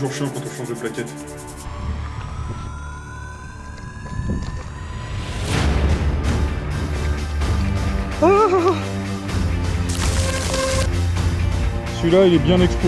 toujours chiant quand on change de plaquette. Ah, celui-là, il est bien expo.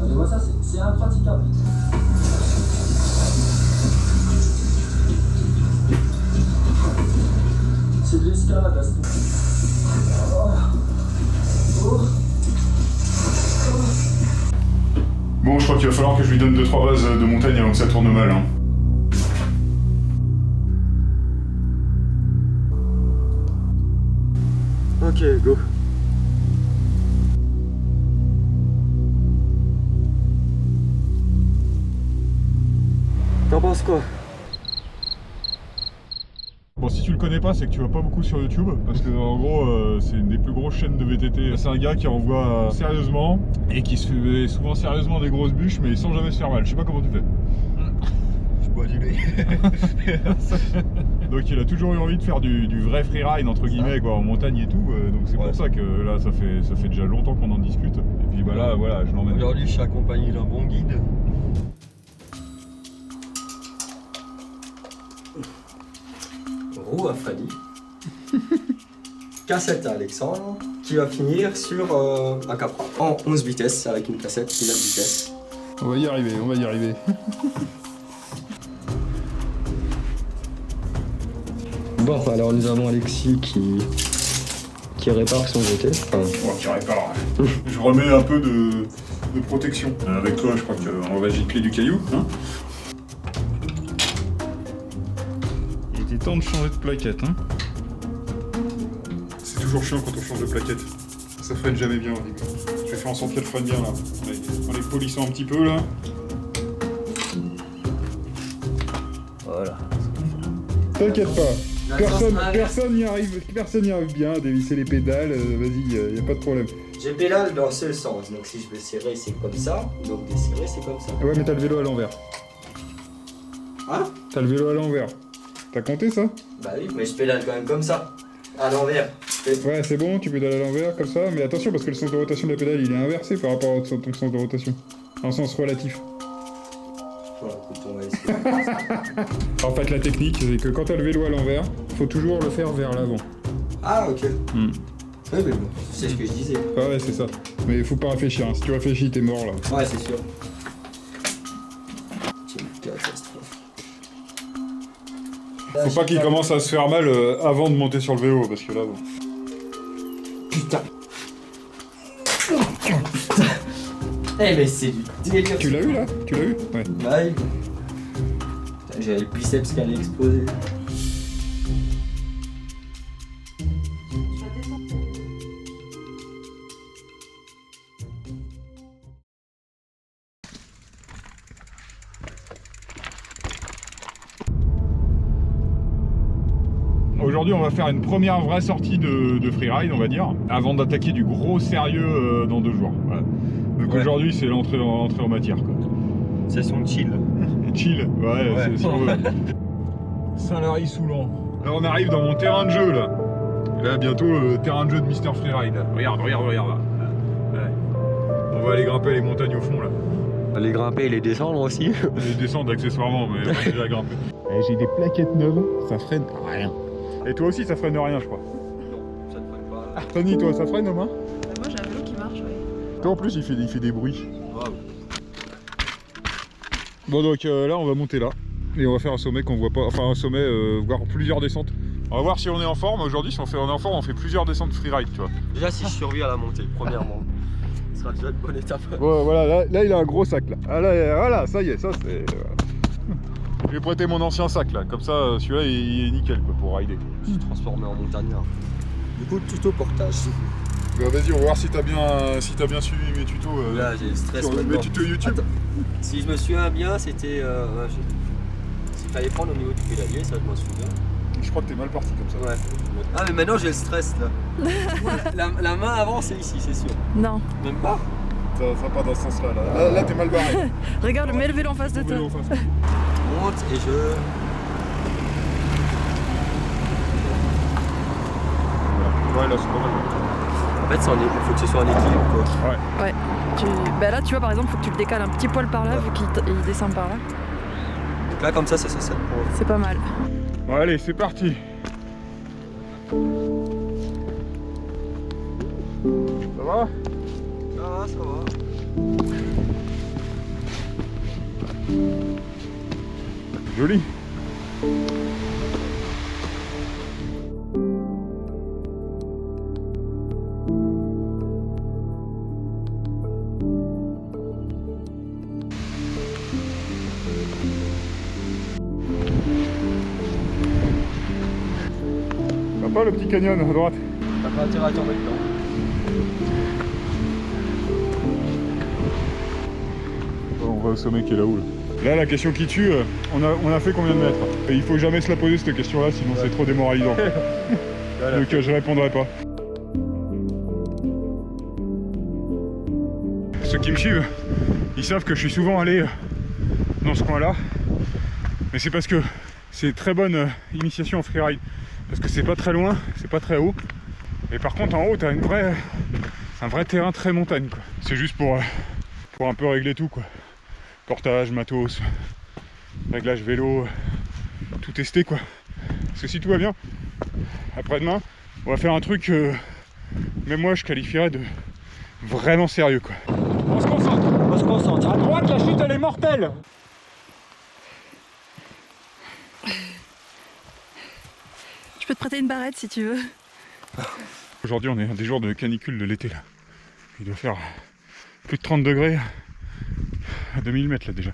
Allez, ça, c'est impraticable. C'est de l'escalade à ce Bon, je crois qu'il va falloir que je lui donne 2-3 bases de montagne avant que ça tourne mal. Hein. Ok, go. T'en penses quoi? Bon, si tu le connais pas, c'est que tu vas pas beaucoup sur YouTube, parce que en gros, c'est une des plus grosses chaînes de VTT. C'est un gars qui envoie sérieusement, et qui se fait souvent sérieusement des grosses bûches, mais sans jamais se faire mal. Je sais pas comment tu fais. Je bois du lait. Donc il a toujours eu envie de faire du vrai freeride, entre guillemets, quoi, en montagne et tout. Donc c'est pour ça que là, ça fait déjà longtemps qu'on en discute. Et puis bah là, voilà, je l'emmène. Aujourd'hui, je suis accompagné d'un bon guide. Roue à Freddy. Cassette à Alexandre, qui va finir sur un Capra en 11 vitesses avec une cassette qui 9 vitesses. On va y arriver, on va y arriver. Bon, alors nous avons Alexis qui répare son GT. Enfin, Bon, qui répare. Je remets un peu de protection. Avec toi, je crois qu'on va gicler du caillou. Hein. Il était temps de changer de plaquette, hein. C'est toujours chiant quand on change de plaquette. Ça freine jamais bien au début. Je vais faire en sorte qu'elle freine bien là. En les polissant un petit peu là. voilà. T'inquiète pas. Personne n'y arrive bien à dévisser les pédales, vas-y, y a pas de problème. Je pédale dans ce sens, donc si je veux serrer, c'est comme ça, donc desserrer, c'est comme ça. Ouais, mais t'as le vélo à l'envers. Hein? T'as le vélo à l'envers. T'as compté ça? Bah oui, mais je pédale quand même comme ça, à l'envers. Ouais, c'est bon, tu pédales à l'envers comme ça, mais attention parce que le sens de rotation de la pédale il est inversé par rapport à ton sens de rotation. En sens relatif. Voilà, écoute, on va essayer. En fait, la technique, c'est que quand t'as le vélo à l'envers, faut toujours le faire vers l'avant. Ah, ok. Oui, mais bon, c'est ce que je disais. Ah ouais, c'est ça. Mais faut pas réfléchir, hein. Si tu réfléchis, t'es mort là. Ouais, c'est sûr. C'est une catastrophe. Faut pas qu'il commence à se faire mal avant de monter sur le vélo, parce que là, bon. Putain. Eh mais c'est du délire. Tu l'as eu là? Tu l'as eu? Ouais. Bah oui. Putain, j'avais le biceps qui allait exploser. Aujourd'hui, on va faire une première vraie sortie de freeride, on va dire, avant d'attaquer du gros sérieux dans 2 jours. Voilà. Donc aujourd'hui, c'est l'entrée en matière, quoi. C'est son chill. Chill, ouais. C'est si on veut. Saint-Lary-Soulan. Là, on arrive dans mon terrain de jeu, là. Et là, bientôt, terrain de jeu de Mister Freeride. Regarde, là. Ouais. On va aller grimper les montagnes au fond, là. Les grimper et les descendre aussi. Les descendre accessoirement, mais on va déjà grimper. J'ai des plaquettes neuves, ça freine rien. Et toi aussi, ça freine rien, je crois. Non, ça ne freine pas. Tony, toi, ça freine au moins? Moi j'ai un vélo qui marche, ouais. Toi en plus, il fait des bruits. Wow. Bon, donc là, on va monter là. Et on va faire un sommet qu'on voit pas. Enfin, un sommet, voire plusieurs descentes. On va voir si on est en forme. Aujourd'hui, si on est en forme, on fait plusieurs descentes freeride, tu vois. Déjà, si je survis à la montée, premièrement. Ce sera déjà une bonne étape. Ouais, voilà, là, il a un gros sac là. Ah, là, voilà, ça y est, ça c'est. Je vais prêter mon ancien sac là, comme ça celui-là il est nickel quoi, pour rider. Je suis transformé en montagnard. Du coup, tuto portage. Bah, vas-y, on va voir si t'as bien suivi mes tutos. Là, j'ai le stress sur mes maintenant. tutos YouTube. Attends, si je me souviens bien, c'était. fallait prendre au niveau du pédalier, ça je m'en souviens. Je crois que t'es mal parti comme ça. Ouais. Ah mais maintenant j'ai le stress là. la main avant c'est ici, c'est sûr. Non. Même pas. Ça va pas dans ce sens-là. Là, t'es mal barré. Regarde, mets le vélo en face de toi. Vélo en face. Monte et je... Ouais, là c'est pas mal. En fait, il faut que ce soit en équilibre quoi. Ouais. Ouais. Bah là, tu vois, par exemple, faut que tu le décales un petit poil par là, vu qu'il descend par là. Donc là, comme ça pour... C'est pas mal. Bon, allez, c'est parti. Ça va? Ça va. Joli. Sympa le petit canyon à droite. T'as pas intérêt à tomber dedans. On va au sommet qui est là-haut. Là, la question qui tue, on a fait combien de mètres? Et il faut jamais se la poser cette question-là, sinon c'est trop démoralisant. Voilà. Donc je répondrai pas. Ceux qui me suivent, ils savent que je suis souvent allé dans ce coin-là. Mais c'est parce que c'est très bonne initiation en freeride. Parce que c'est pas très loin, c'est pas très haut. Et par contre en haut, t'as un vrai terrain très montagne, quoi. C'est juste pour un peu régler tout, quoi. Portage, matos, réglage vélo, tout tester, quoi. Parce que si tout va bien, après-demain, on va faire un truc même moi je qualifierais de vraiment sérieux, quoi. On se concentre. On se concentre. À droite, la chute elle est mortelle. Je peux te prêter une barrette si tu veux. Aujourd'hui on est à des jours de canicule de l'été là. Il doit faire plus de 30 degrés à 2000 mètres là déjà.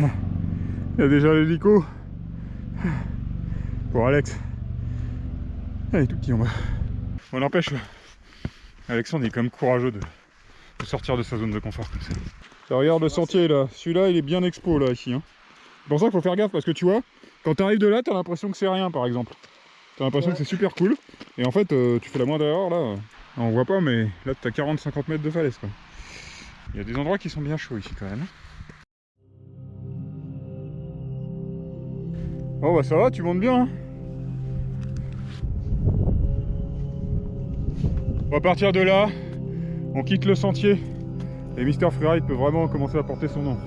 Il y a déjà l'hélico pour Alex. Il est tout petit en bas. On n'empêche, Alexandre est quand même courageux de sortir de sa zone de confort comme ça. Ça, regarde le sentier là, celui-là il est bien expo là ici. Hein. C'est pour ça qu'il faut faire gaffe parce que tu vois, quand tu arrives de là, tu as l'impression que c'est rien par exemple. Tu as l'impression que c'est super cool. Et en fait, tu fais la moindre erreur là, on voit pas, mais là tu as 40-50 mètres de falaise quoi. Il y a des endroits qui sont bien chauds ici quand même. Oh bah ça va, tu montes bien hein. On va partir de là, on quitte le sentier et Mister Freeride peut vraiment commencer à porter son nom.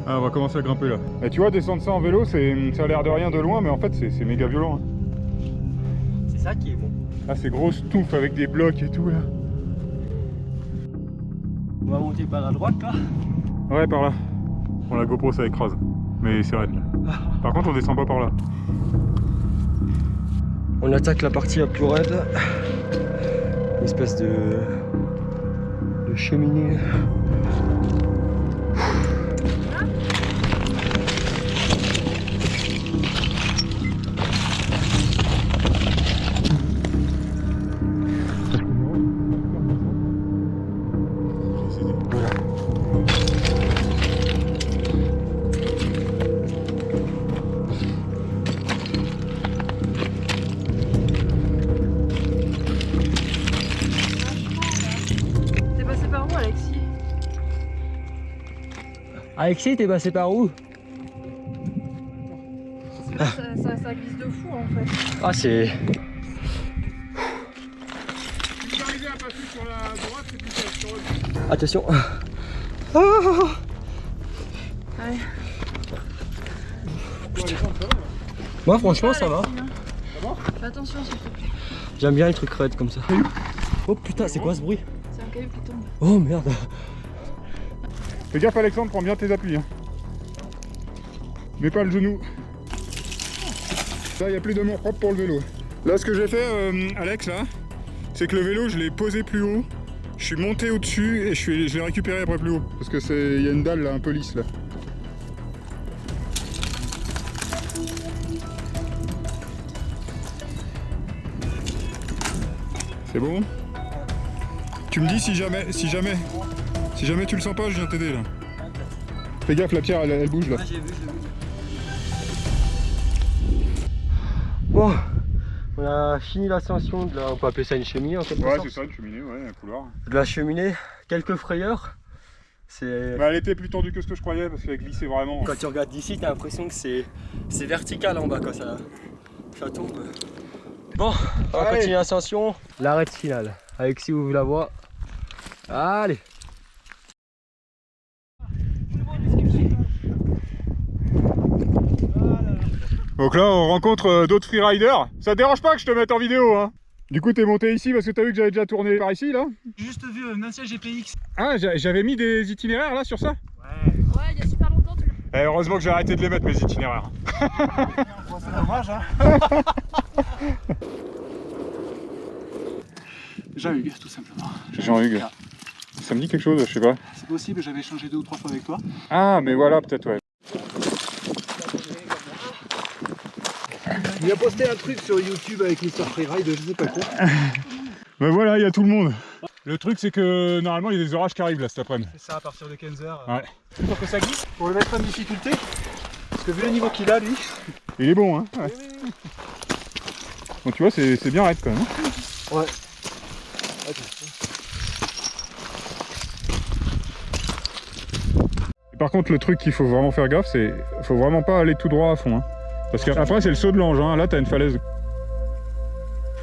Ah, on va commencer à grimper là. Et tu vois, descendre ça en vélo, ça a l'air de rien de loin, mais en fait c'est méga violent. Hein. C'est ça qui est bon. Ah, ces grosses touffes avec des blocs et tout là. On va monter par la droite là. Ouais, par là. Bon, la GoPro ça écrase, mais c'est raide là. Par contre, on descend pas par là. On attaque la partie la plus raide. Une espèce de cheminée. T'es passé par où, Alexis? Alexis, t'es passé par où? Ça glisse de fou en fait. Ah, c'est... Si vous arrivez à passer sur la droite, c'est plus facile. Attention. Ouais. Moi, franchement, ça va. Fais attention s'il te plaît. J'aime bien les trucs raides comme ça. Oh putain, c'est quoi ce bruit? C'est un caillou qui tombe. Oh merde. Fais gaffe Alexandre, prends bien tes appuis. Hein. Mets pas le genou. Là, il n'y a plus d'amour propre pour le vélo. Là, ce que j'ai fait, Alex, là, c'est que le vélo, je l'ai posé plus haut. Je suis monté au-dessus et je l'ai récupéré après plus haut. Parce que il y a une dalle là, un peu lisse là. C'est bon? Tu me dis si jamais Si jamais tu le sens pas, je viens t'aider là. Fais gaffe, la pierre elle bouge là. Ah, j'ai vu. Bon, on a fini l'ascension de la... On peut appeler ça une cheminée en quelque Ouais, sorte. c'est ça, une cheminée, ouais, un couloir. De la cheminée, quelques frayeurs. C'est... Bah, elle était plus tendue que ce que je croyais parce qu'elle glissait vraiment. Quand tu regardes d'ici, t'as l'impression que c'est vertical en bas quand ça tourne. Bon, on va continuer l'ascension. L'arrêt finale. Alexis ouvre la voie. Allez. Donc là, on rencontre d'autres freeriders. Ça te dérange pas que je te mette en vidéo, hein? Du coup, t'es monté ici parce que t'as vu que j'avais déjà tourné par ici, là? Juste vu un ancien GPX. Ah, j'avais mis des itinéraires là sur ça? Ouais. Ouais, il y a super longtemps, tu l'as. Heureusement que j'ai arrêté de les mettre, mes itinéraires. Bon, c'est dommage, hein. Jean-Hugues, tout simplement. Jean-Hugues. Ça me dit quelque chose, je sais pas. C'est possible, j'avais échangé 2 ou 3 fois avec toi. Ah, mais voilà, peut-être, ouais. Il a posté un truc sur YouTube avec Mr. Freeride, je sais pas quoi. Bah voilà, il y a tout le monde. Le truc, c'est que normalement, il y a des orages qui arrivent là cet après-midi. C'est ça à partir de 15h. Ouais. Pour que ça glisse, pour le mettre en difficulté. Parce que vu le niveau qu'il a, lui. Il est bon, hein? Ouais. Bon, tu vois, c'est bien raide quand même. Ouais. Et par contre, le truc qu'il faut vraiment faire gaffe, c'est faut vraiment pas aller tout droit à fond. Hein. Parce qu'après, c'est le saut de l'ange. Hein. Là, t'as une falaise.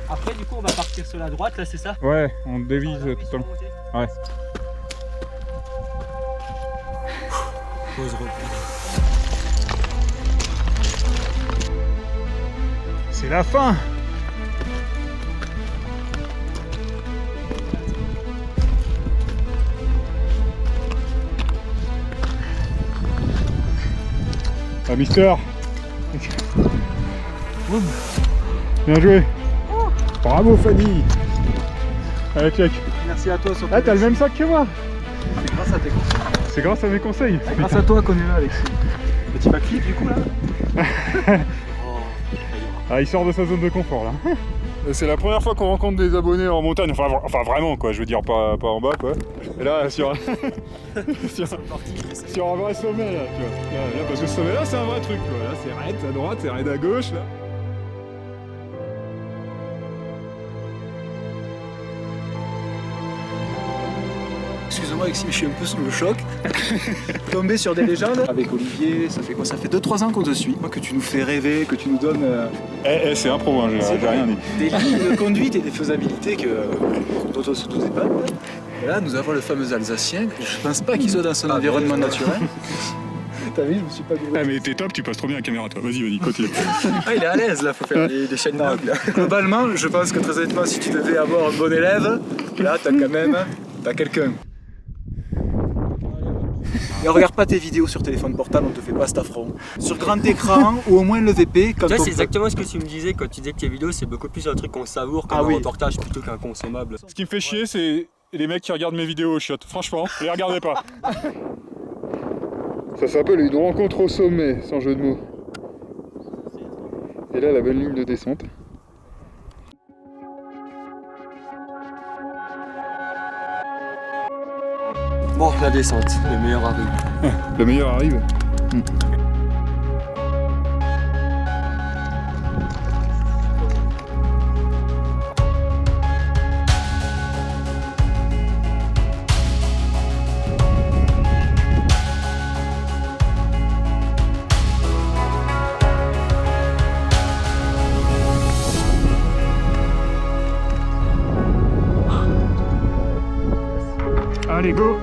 Après, du coup, on va partir sur la droite, là, c'est ça? Ouais, on dévise totalement. Ouais. Pause repos. C'est la fin. Ah, Mister. Bien joué. Bravo Fanny. Allez, check. Merci à toi, surtout. Ah, t'as le même sac que moi. C'est grâce à tes conseils. C'est grâce à mes conseils. C'est grâce à toi qu'on est là, Alexis. Petit backflip du coup là. Ah, il sort de sa zone de confort là. C'est la première fois qu'on rencontre des abonnés en montagne, enfin vraiment quoi, je veux dire pas en bas quoi. Et là sur sur un vrai sommet là, tu vois. Là, parce que ce sommet là c'est un vrai truc quoi. Là c'est raide à droite, c'est raide à gauche là. Excuse-moi Alexis, mais je suis un peu sous le choc. Tomber sur des légendes. Avec Olivier, ça fait quoi? Ça fait 2-3 ans qu'on te suit. Que tu nous fais rêver, que tu nous donnes C'est un pro, hein, j'ai rien dit. des lignes de conduite et des faisabilités dont on se doutait pas. Et là, nous avons le fameux Alsacien. Je pense pas qu'il soit dans son environnement naturel. T'as vu, je me suis pas gouré. Ah mais t'es top, tu passes trop bien la caméra toi. Vas-y, continue. Ah, il est à l'aise là, faut faire des chaînes d'angle. Globalement, je pense que très honnêtement, si tu devais avoir un bon élève, là, t'as quelqu'un. Et regarde pas tes vidéos sur téléphone portable, on te fait pas cet affront. Sur grand écran ou au moins le VP. Quand Tu vois, on c'est peut- exactement ce que tu me disais quand tu disais que tes vidéos c'est beaucoup plus un truc qu'on savoure comme Ah un oui. reportage plutôt qu'un consommable. Ce qui me fait chier c'est les mecs qui regardent mes vidéos au shot. Franchement, les regardez pas. Ça s'appelle une rencontre au sommet, sans jeu de mots. Et là la belle ligne de descente. Bon, la descente, le meilleur arrive. Le meilleur arrive. Allez, go!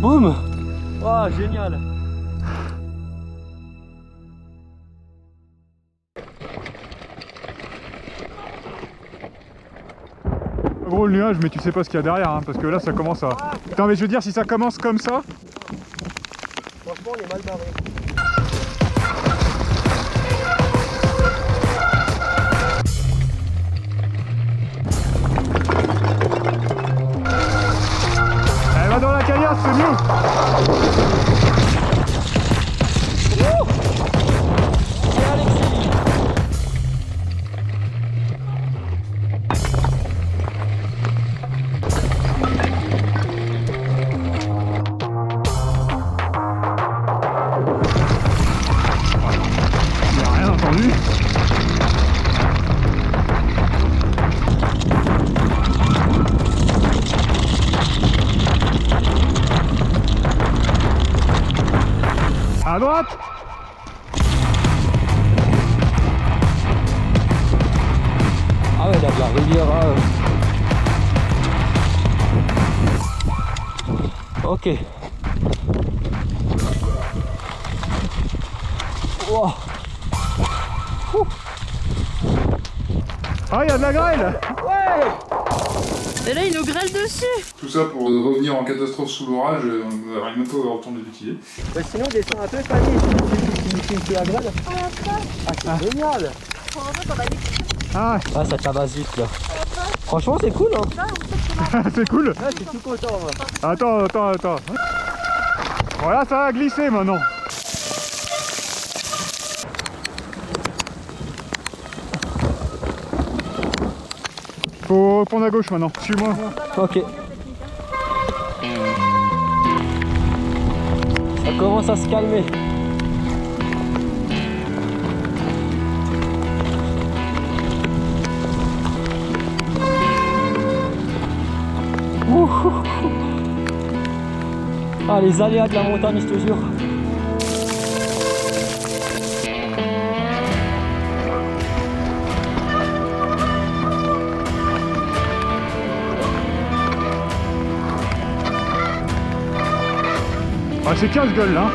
Boum. Waouh, génial. Gros le nuage, mais tu sais pas ce qu'il y a derrière, hein, parce que là ça commence à... Putain mais je veux dire, si ça commence comme ça... Franchement, on est mal barré. Elle va dans la caillasse, c'est mieux. À droite. Ah ouais, là, de la rivière. Ok. Wow. Ah, il y a de la grêle. Et là, il nous grêle dessus. Tout ça pour revenir en catastrophe sous l'orage, on n'aurait même pas avoir le temps de l'utiliser. Bah sinon, descend un peu, Fanny. Tu la grêle. Ah, c'est génial. Ah, Ah, ça tabasse vite là. Franchement, c'est cool, hein. c'est cool. Ouais, je suis tout content, moi. Attends. Voilà, ça va glisser maintenant. Faut prendre à gauche maintenant. Suis-moi. Ok. Ça commence à se calmer. Ouh. Ah, les aléas de la montagne, je te jure. Ah, c'est casse-gueule là.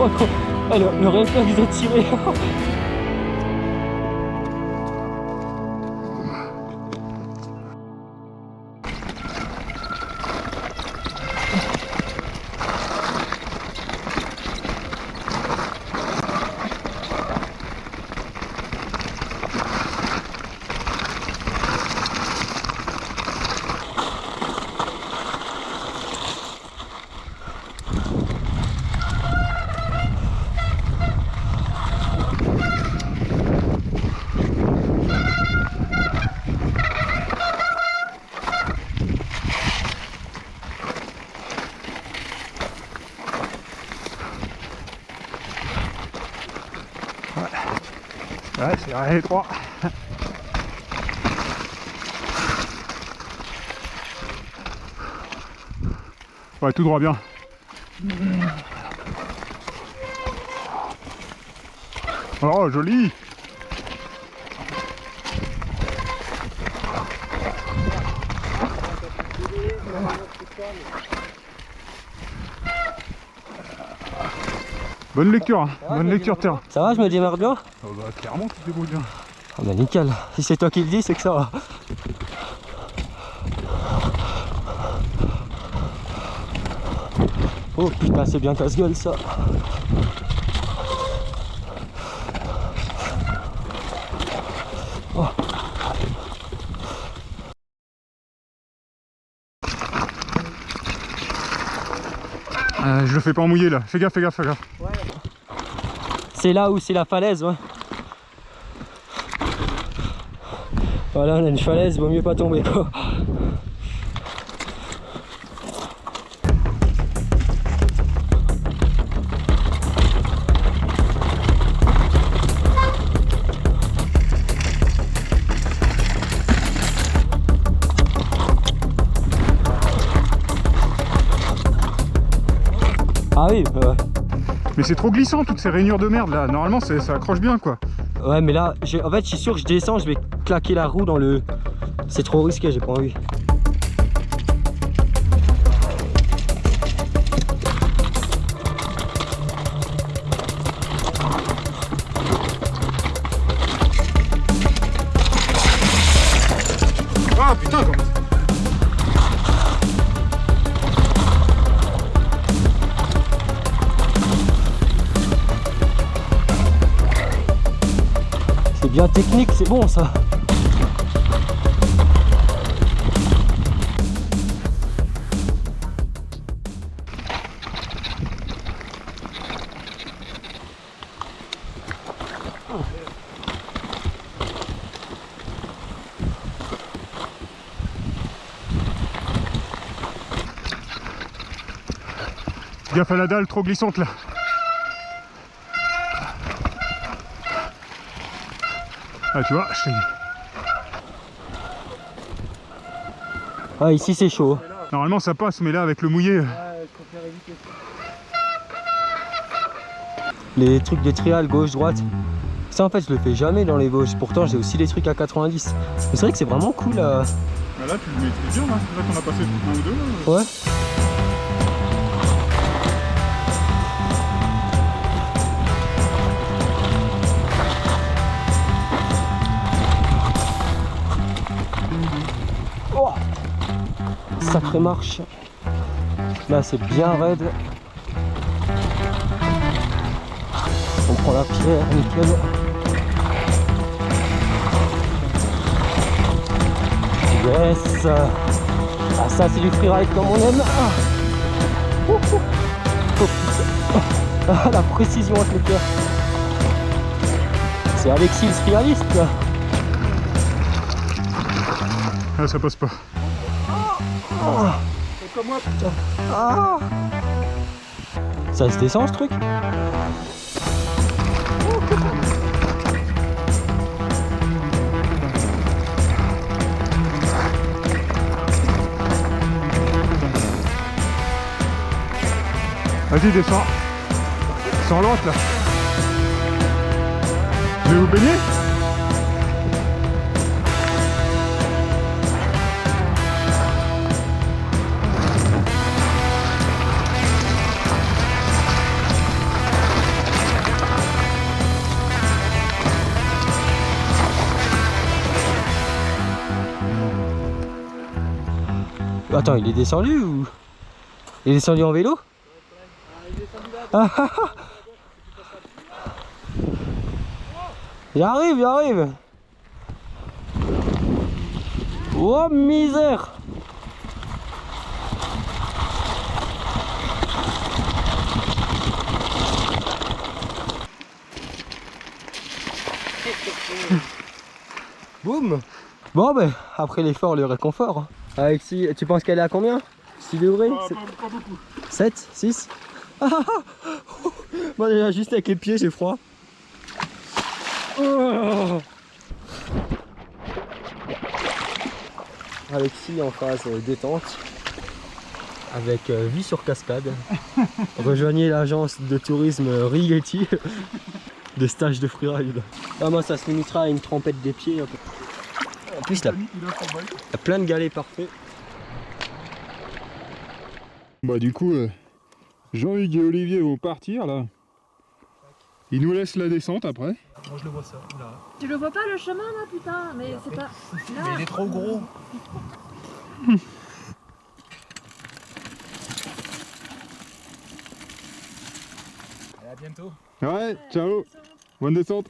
Oh, le réflexe de tirer. Ouais, c'est étroit. Ouais, tout droit bien. Oh, joli. Bonne lecture, hein. Bonne lecture terrain. Ça va, je me démarre bien? Oh bah clairement tu te débrouilles bien. Ah bah nickel, si c'est toi qui le dis, c'est que ça va. Oh putain, c'est bien casse-gueule ça. Oh. Je le fais pas en mouillé là, fais gaffe. Ouais. C'est là où c'est la falaise, ouais. Voilà, on a une falaise, vaut mieux pas tomber quoi. Ah oui, bah ouais. Mais c'est trop glissant toutes ces rainures de merde là. Normalement ça accroche bien quoi. Ouais, mais là, en fait, je suis sûr que je descends, je vais claquer la roue dans le... C'est trop risqué, j'ai pas envie. Ah putain comment... C'est bien technique, c'est bon ça. Gaffe à la dalle trop glissante là. Ah tu vois, je t'ai dit. Ah, ici c'est chaud. Normalement ça passe mais là avec le mouillé... Les trucs de trial gauche-droite, ça en fait je le fais jamais dans les Vosges. Pourtant j'ai aussi des trucs à 90. Mais c'est vrai que c'est vraiment cool. Bah là tu le maîtrises bien là, là qu'on a passé un ou deux. Ouais. Oh, sacrée marche. Là c'est bien raide. On prend la pierre, nickel. Yes. Ah ça c'est du freeride comme on aime. Ah. Oh, putain. Ah, la précision avec le cœur. C'est Alexis le freeridiste là. Ah ça passe pas. Oh. Comme moi putain. Ah. Ça se descend ce truc? Vas-y descends. Sans l'autre là. Vous voulez vous baigner? Attends, il est descendu ou... Il est descendu en vélo? Ah, ah, ah. J'arrive, j'arrive. Oh misère. Boum. Bon ben, après l'effort, le réconfort. Alexis, tu penses qu'elle est à combien? 6 degrés? Pas beaucoup. 7? 6? Moi déjà juste avec les pieds j'ai froid. Oh. Alexis en phase détente avec vue sur cascade. Rejoignez l'agence de tourisme Rigetti de stage de freeride. Ah, moi ça se limitera à une trempette des pieds. En plus il y a plein de galets parfaits. Bah du coup, Jean-Hugues et Olivier vont partir là. Ils nous laissent la descente après. Moi je le vois ça, là. Tu le vois pas le chemin là, putain? Mais c'est pas. Mais il est trop gros. Allez, à bientôt. Ouais, ciao. Bonne descente.